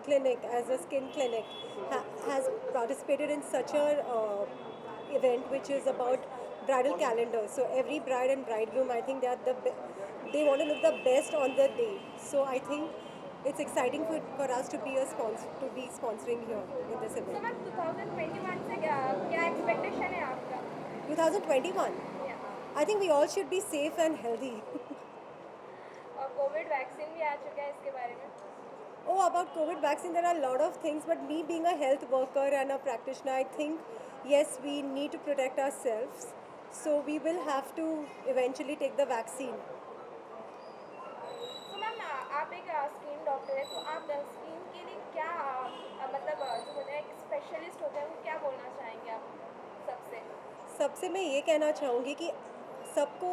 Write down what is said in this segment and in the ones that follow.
Clinic as a skin clinic has participated in such a event which is about bridal calendar. So every bride and bridegroom, I think they want to look the best on their day. So I think it's exciting for us to be sponsoring here in this So event. Ma'am 2021 से क्या expectation है आपका? 2021, I think we all should be safe and healthy. और Covid vaccine भी आ चुका है, इसके बारे में? Oh, about COVID vaccine, there are a lot of things, but me being a health worker and a practitioner, I think yes, we need to protect ourselves. So we will have to eventually take the vaccine. तो ma'am आप एक skin doctor है, तो आप skin के लिए क्या मतलब जो होता है एक स्पेशलिस्ट होता है, वो क्या बोलना चाहेंगे आप सबसे? सबसे मैं ये कहना चाहूँगी कि सबको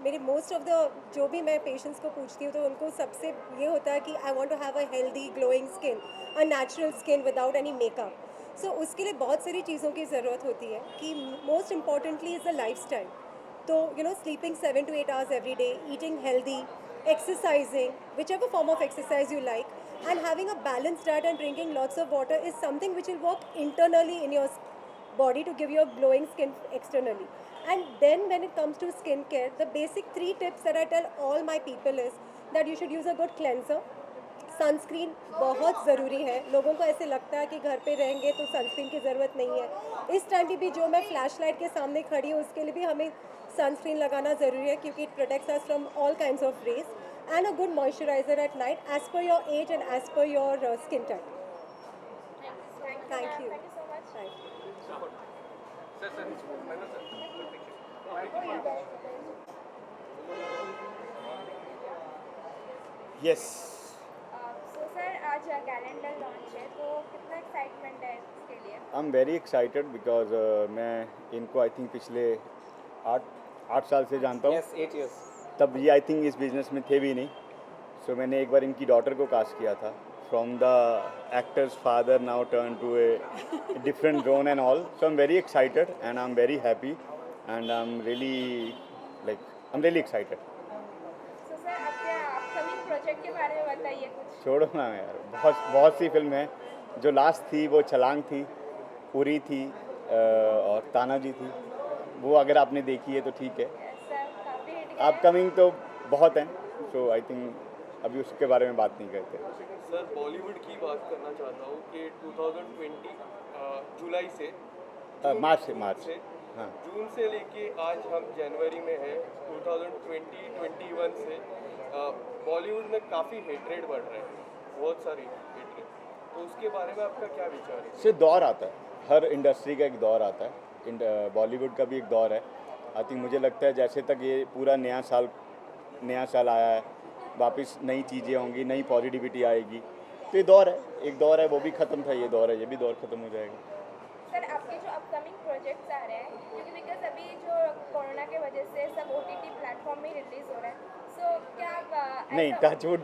मेरे मोस्ट ऑफ द जो भी मैं पेशेंट्स को पूछती हूँ तो उनको सबसे ये होता है कि I want to have a healthy glowing skin, a natural skin without any makeup. So उसके लिए बहुत सारी चीज़ों की ज़रूरत होती है कि most importantly is the life style. तो sleeping 7 to 8 hours every day, eating healthy, exercising, whichever form of exercise you like, and having a balanced diet and drinking lots of water is something which will work internally in your body to give you a glowing skin externally. And then when it comes to skincare, the basic 3 tips that I tell all my people is that you should use a good cleanser. Sunscreen बहुत ज़रूरी है. लोगों को ऐसे लगता है कि घर पे रहेंगे तो सनस्क्रीन की ज़रूरत नहीं है. इस टाइम पे भी जो मैं फ्लैश लाइट के सामने खड़ी हूँ उसके लिए भी हमें सनस्क्रीन लगाना ज़रूरी है क्योंकि it protects us from all kinds of rays. And a good moisturiser at night as per your age and as per your skin type. Thank Thank you you. So much. Thank you. Yes, so sir आज calendar launch है, तो कितना excitement है इसके लिए? I'm very excited because मैं इनको I think पिछले 8 साल से जानता हूँ. Yes, 8 years. तब ये आई थिंक इस बिज़नेस में थे भी नहीं. सो मैंने एक बार इनकी डॉटर को कास्ट किया था. From the actor's father now turn to a different role and all. So I am very excited and I am very happy and I am really excited. So sir आपके upcoming project के बारे में बताइए कुछ. छोड़ो ना यार, बहुत सी फिल्म है. जो लास्ट थी वो छलांग थी, उरी थी और तानाजी थी. वो अगर आपने देखी है तो ठीक है. सर काफ़ी हिट गया है. अपकमिंग तो बहुत हैं. सो आई थिंक अभी उसके बारे में बात नहीं करते. सर बॉलीवुड की बात करना चाहता हूँ कि 2020 जुलाई से मार्च से हाँ. जून से लेके आज हम जनवरी में हैं. 2020-21 से बॉलीवुड में काफ़ी हेट्रेड बढ़ रहे हैं, बहुत सारी हेट्रेड. तो उसके बारे में आपका क्या विचार है? से दौर आता है, हर इंडस्ट्री का एक दौर आता है. बॉलीवुड का भी एक दौर है. आई थिंक मुझे लगता है जैसे तक ये पूरा नया साल आया है, वापस नई चीज़ें होंगी, नई पॉजिटिविटी आएगी. तो ये दौर है, एक दौर है, वो भी ख़त्म था, ये दौर है, ये भी दौर ख़त्म हो जाएगा. सर आपके जो अपकमिंग प्रोजेक्ट्स आ रहे हैं, क्योंकि बिकॉज अभी जो कोरोना के वजह से सब OTT प्लेटफॉर्म में रिलीज हो रहा है, सो क्या आप नहीं, टचवुड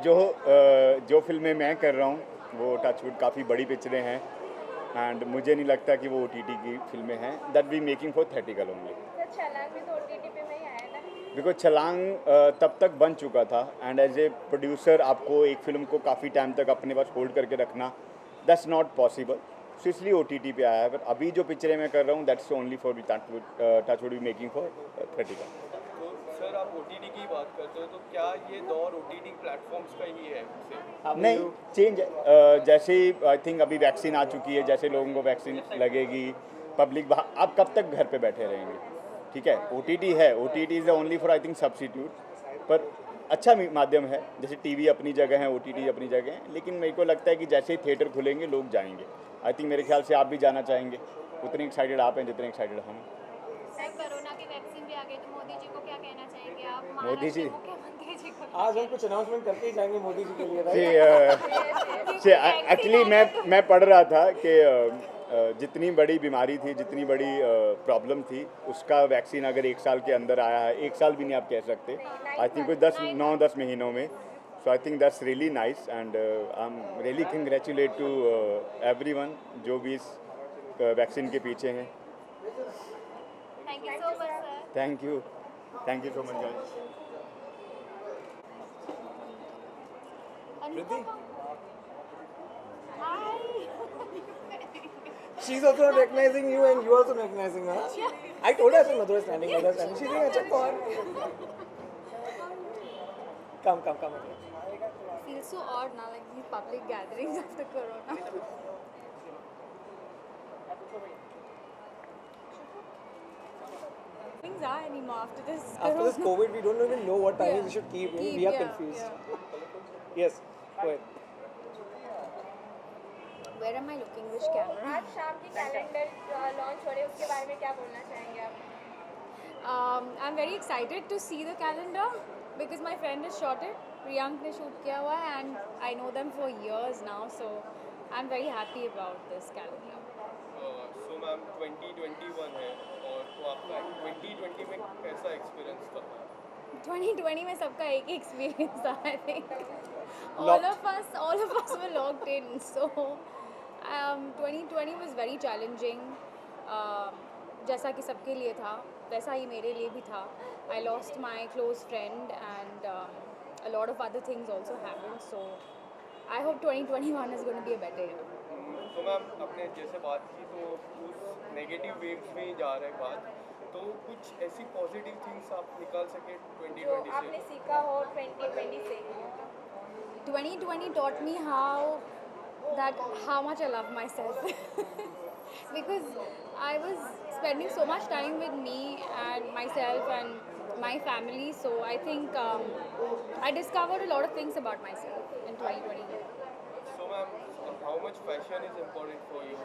जो फिल्में मैं कर रहा हूँ वो टचवुड काफ़ी बड़ी पिक्चरें हैं एंड मुझे नहीं लगता कि वो OTT की फिल्में हैं. That we making for theatrical only. Sir Chhalaang भी तो OTT पे में ही आया ना? बिकॉज छलांग तब तक बन चुका था एंड एज ए प्रोड्यूसर आपको एक फिल्म को काफ़ी टाइम तक अपने पास होल्ड करके रखना, दैट्स नॉट पॉसिबल. सो इसलिए OTT पे आया है. पर अभी जो पिक्चरें मैं कर रहा हूँ that's only for touchwood be making for theatrical. तो सर आप OTT की बात करते हो, तो क्या ये दौर OTT प्लेटफॉर्म्स का ही है उससे? नहीं, चेंज है. जैसे आई थिंक अभी वैक्सीन आ चुकी है, जैसे लोगों को वैक्सीन लगेगी, पब्लिक आप कब तक घर पे बैठे रहेंगे. ठीक है, OTT है, OTT is only for I think substitute. पर अच्छा माध्यम है. जैसे TV अपनी जगह है, OTT अपनी जगह है, लेकिन मेरे को लगता है कि जैसे ही थिएटर खुलेंगे लोग जाएंगे. आई थिंक मेरे ख्याल से आप भी जाना चाहेंगे. उतने एक्साइटेड आप हैं जितने एक्साइटेड हम. कोरोना की वैक्सीन भी आ गई, तो मोदी जी को क्या कहना चाहेंगे आप? मोदी जी मुख्यमंत्री जी को आज हम कुछ अनाउंसमेंट करके ही जाएंगे मोदी जी के लिए. एक्चुअली मैं पढ़ रहा था कि जितनी बड़ी बीमारी थी, जितनी बड़ी प्रॉब्लम थी, उसका वैक्सीन अगर 1 साल के अंदर आया है, 1 साल भी नहीं आप कह सकते, आई थिंक कोई 9-10 महीनों में. So I think that's really nice and I am really congratulate to everyone जो भी इस वैक्सीन के पीछे हैं. Thank you so much sir. Thank you so much guys. Riddhi? She's also not recognizing you and you also not recognizing her. I told her I said Madhura is standing, Madhura is standing. She's doing a check on. Come. Feels so odd now, like these public gatherings after Corona. Things are anymore after this. After this COVID, we don't even know what timing we should keep. We are yeah, confused. yeah. Yes, go ahead. Where am I looking? Which camera? आज शाम की calendar launch हो रही है उसके बारे में क्या बोलना चाहेंगे आप? I'm very excited to see the calendar because my friend has shot it. Priyank ने shoot किया हुआ है and I know them for years now, so I'm very happy about this calendar. So ma'am 2021 है और तो आपका 2020 में कैसा एक्सपीरियंस था? 2020 में सबका एक ही experience था, I think. Locked. all of us were locked in, so 2020 was very challenging. जैसा कि सबके लिए था, वैसा ही मेरे लिए भी था. I lost my close friend and a lot of other things also happened. So I hope 2021 is going to be a better year. तो मैम आपने जैसे बात की तो उस नेगेटिव वेव्स में ही जा रहे हैं बात, तो कुछ ऐसी पॉजिटिव थिंग्स आप निकाल सके जो 2020 आपने से? सीखा हो 2020 से? 2020 taught me how much I love myself because I was spending so much time with me and myself and my family, so I think I discovered a lot of things about myself in 2020. So ma'am how much fashion is important for you?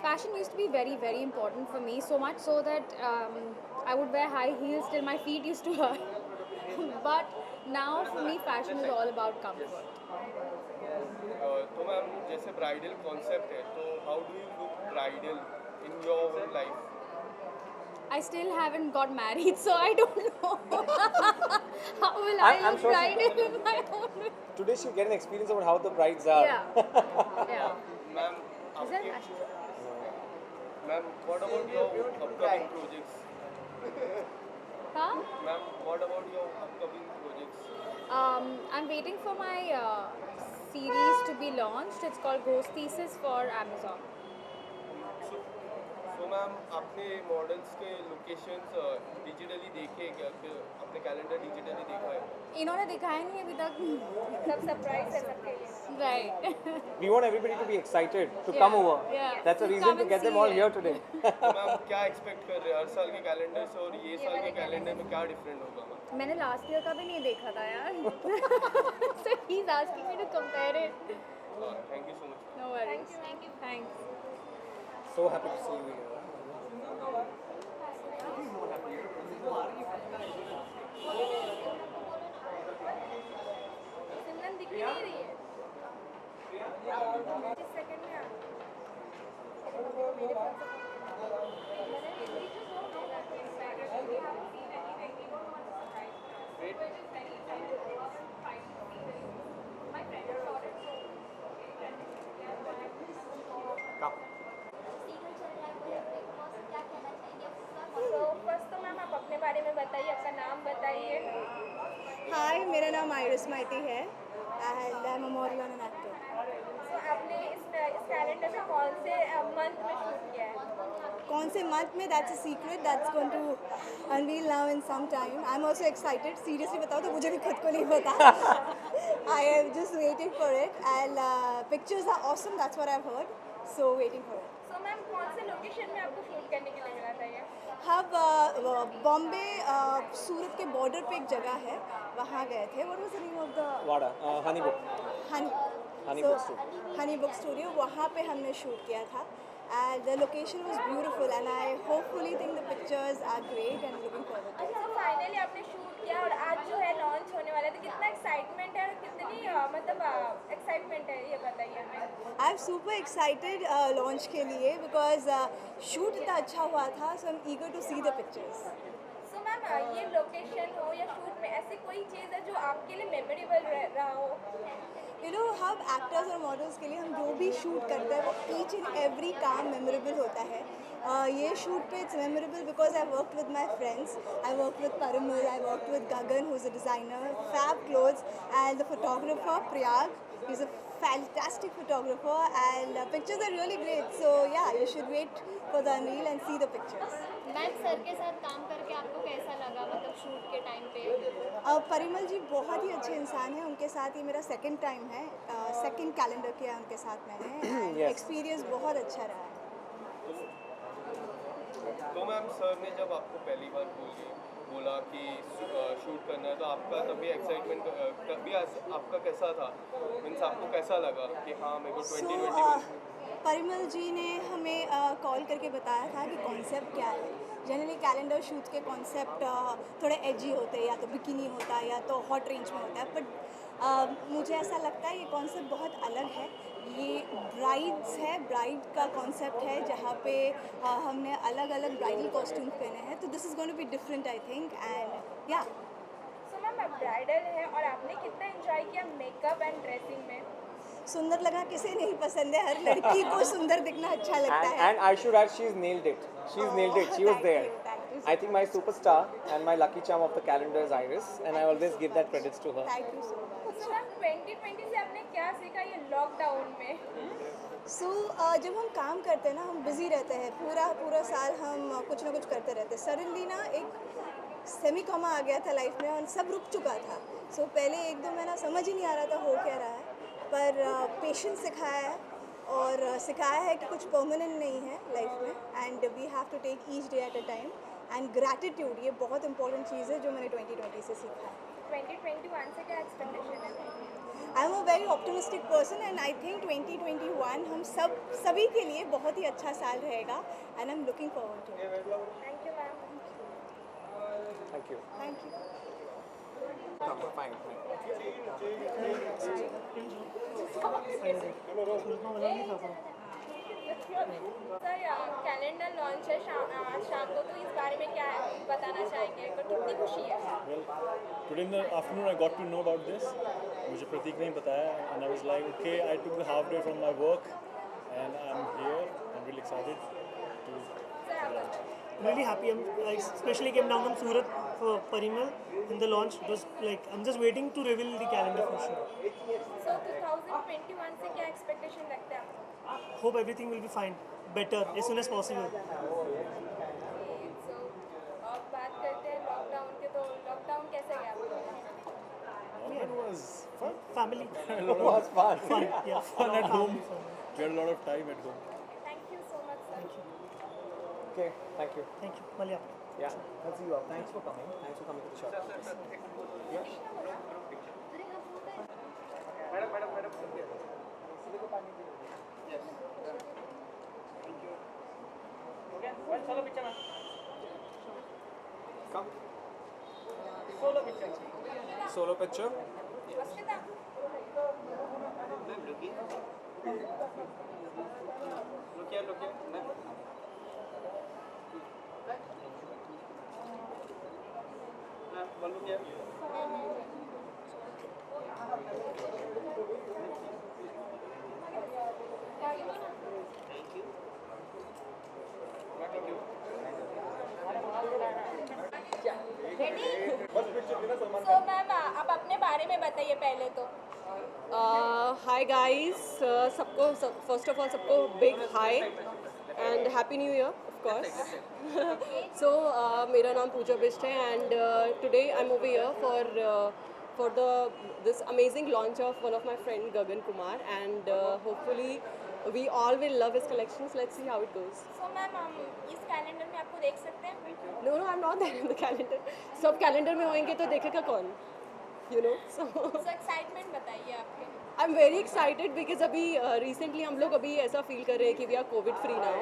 Fashion used to be very, very important for me, so much so that I would wear high heels till my feet used to hurt. But now for me, fashion is all about comfort. तो ma'am जैसे bridal concept है तो how do you look bridal in your own life? I still haven't got married, so I don't know. How will I I'm look sure bridal in my own way? Today she'll get an experience about how the brides are. Yeah. Ma'am Is that आपके actually? Ma'am what about your upcoming projects? Huh? Ma'am what about your upcoming projects? I'm waiting for my series to be launched. It's called Ghost Thesis for Amazon. So ma'am आपने models के locations digitally देखे क्या? कि आपने calendar digitally देखा है? इन्होंने दिखाया नहीं अभी तक. सब सरप्राइज है सबके लिए. Right. We want everybody to be excited to Yeah, come over. yeah. That's a To reason come to and get them see all it. here today. तो मैम क्या एक्सपेक्ट कर रहे हैं हर साल के कैलेंडर से और ये साल के कैलेंडर में क्या डिफरेंट होगा मैम? मैंने लास्ट ईयर का भी नहीं देखा था यार. So he's asking me to compare it. Thank you so much. No worries. Thank you. Thanks. So happy to see you here. सिमरन दिख ही नहीं रही है. 25 सेकंड में आ. मेरे पास Come. तो फर्स्ट तो मैम आप अपने बारे में बताइए, आपका नाम बताइए. हाय, मेरा नाम आयरिस माइती है and I am a model and an actor. तो आपने इस कैलेंडर में कौन से मंथ में शूट किया है? कौन से मंथ में? That's a secret that's going to unveil now in some time. I am also excited. Seriously बताओ तो मुझे भी खुद को नहीं पता. I am just waiting for it and pictures are awesome. That's what I have heard. So waiting for it. So ma'am कौन से लोकेशन में आपको शूट करने के लिए मिला था ये? हम बॉम्बे सूरत के बॉर्डर पे एक जगह है, वहाँ गए थे. What was the name of the Wada, Honey Book. Honey Book Studio. Honey book studio. वहाँ पे हमने शूट किया था and the location was beautiful and I hopefully think the pictures are great and looking forward. अच्छा, तो finally आपने shoot किया और आज जो है लॉन्च होने वाला है, तो कितना एक्साइटमेंट है और कितनी मतलब एक्साइटमेंट है ये बताइए हमें. I am super excited launch के लिए बिकॉज शूट इतना अच्छा हुआ था. So I am eager to see the pictures. So ma'am ये लोकेशन हो या शूट में ऐसी कोई चीज़ है जो आपके लिए मेमोरेबल रहा हो? यू नो, हम एक्टर्स और मॉडल्स के लिए हम जो भी शूट करते हैं वो ईच एंड एवरी काम मेमोरेबल होता है. ये शूट पे it's memorable because I worked with my friends. I work with Parimal, I work with Gagan who is a designer, fab clothes, and the photographer Priyag. He's a fantastic photographer and pictures are really great. So yeah, you should wait for the unveil and see the pictures. Ma'am sir के साथ काम करके आपको कैसा लगा, मतलब shoot के time पे? परिमल जी बहुत ही अच्छे इंसान हैं. उनके साथ ये मेरा सेकंड टाइम है. सेकंड कैलेंडर किया उनके साथ मैंने. एक्सपीरियंस बहुत अच्छा रहा है. तो मैम सर ने जब आपको पहली बार बोला कि शूट करना है तो आपका तभी एक्साइटमेंट तभी आपका कैसा था, मीन्स आपको कैसा लगा कि हाँ मेरे को 2021 परिमल जी ने हमें कॉल करके बताया था कि कॉन्सेप्ट क्या है. जनरली कैलेंडर शूट्स के कॉन्सेप्ट थोड़े एजी होते हैं, या तो बिकिनी होता है या तो हॉट रेंज में होता है. बट मुझे ऐसा लगता है ये कॉन्सेप्ट बहुत अलग है. ये ब्राइड्स है, ब्राइड का कॉन्सेप्ट है जहाँ पे हमने अलग अलग ब्राइडल कॉस्ट्यूम्स पहने हैं. तो this is going to be different I think. And yeah so ma'am bridal है और आपने कितना एंजॉय किया मेकअप एंड ड्रेसिंग में? सुंदर लगा किसे नहीं पसंद है. हर लड़की को सुंदर दिखना अच्छा लगता है. And I should add, she's nailed it. She's nailed it. She was Thank there. you, thank you. I think my superstar and my lucky charm of the calendar is Iris, and I always give that credits to her. Thank you so much. So ma'am 2020 से आपने क्या सीखा ये lockdown में? सो जब हम काम करते हैं ना, हम बिज़ी रहते हैं. पूरा साल हम कुछ ना कुछ करते रहते हैं. सडनली ना एक सेमी कॉमा आ गया था लाइफ में और सब रुक चुका था. सो पहले 1-2 महीना समझ ही नहीं आ रहा था हो क्या रहा है. पर पेशेंस सिखाया है और सिखाया है कि कुछ परमानेंट नहीं है लाइफ में. And we have to take each day at a time. And gratitude ये बहुत इंपॉर्टेंट चीज़ है जो मैंने 2020 से सीखा है. 2021 से क्या एक्सपेक्टेशन है? I am a very optimistic person and I think 2021 हम सभी के लिए बहुत ही अच्छा साल रहेगा. And I am looking forward to it. Thank you ma'am. Thank you. Thank you. Fine. Sir calendar launch है आज शाम को, तो इस बारे में क्या बताना चाहेंगे, तो कितनी खुशी है? Well, today in the afternoon I got to know about this. मुझे प्रतीक ने बताया and I was like, okay, I took the half day from my work and I'm here. I'm really excited to. Sir आप Really happy. I'm like, especially came down from Surat for Parimal in the launch. It was like I'm just waiting to reveal the calendar for sure. सो 2021 से क्या expectation रखते हैं आप? Hope everything will be fine, better as soon as possible. सो अब बात करते हैं lockdown के, तो लॉकडाउन कैसे गया आपको? It was fun. Family. It was fun. Fun. Yeah. Fun at home. Fun. We had a lot of time at home. Thank you so much sir. Okay, thank you. Thank you. Malia. Yeah, let's see you all. Thanks for coming. Thanks for coming to the shop. Yeah. Come. Solo picture. Asmita so ma'am आप अपने बारे में बताइए पहले तो. Hi guys, सबको first of all सबको big hi and happy new year of course. So मेरा नाम पूजा बिस्ट है and today I am over here for this amazing launch of one of my friend Gagan Kumar and hopefully we all will love his collections. Let's see how it goes. So ma'am हम इस calendar में आपको देख सकते हैं? No, I'm not there in the calendar. सब calendar में होंगे तो देखेगा कौन, you know. So so excitement बताइए आपके. I'm very excited because अभी recently हम लोग अभी ऐसा feel कर रहे हैं कि we are COVID free now.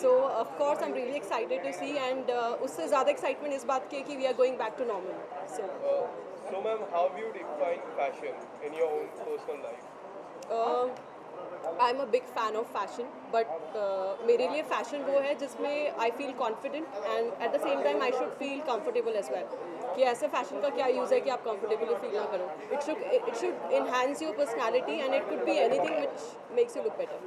So of course I'm really excited to see and उससे ज़्यादा excitement इस बात की है कि we are going back to normal. So ma'am, how do you define fashion in your own personal life? I'm a big fan of fashion, but मेरे लिए fashion वो है जिसमें I feel confident and at the same time I should feel comfortable as well. कि ऐसे fashion का क्या use है कि आप comfortably feel ना करो. It should enhance your personality and it could be anything which makes you look better.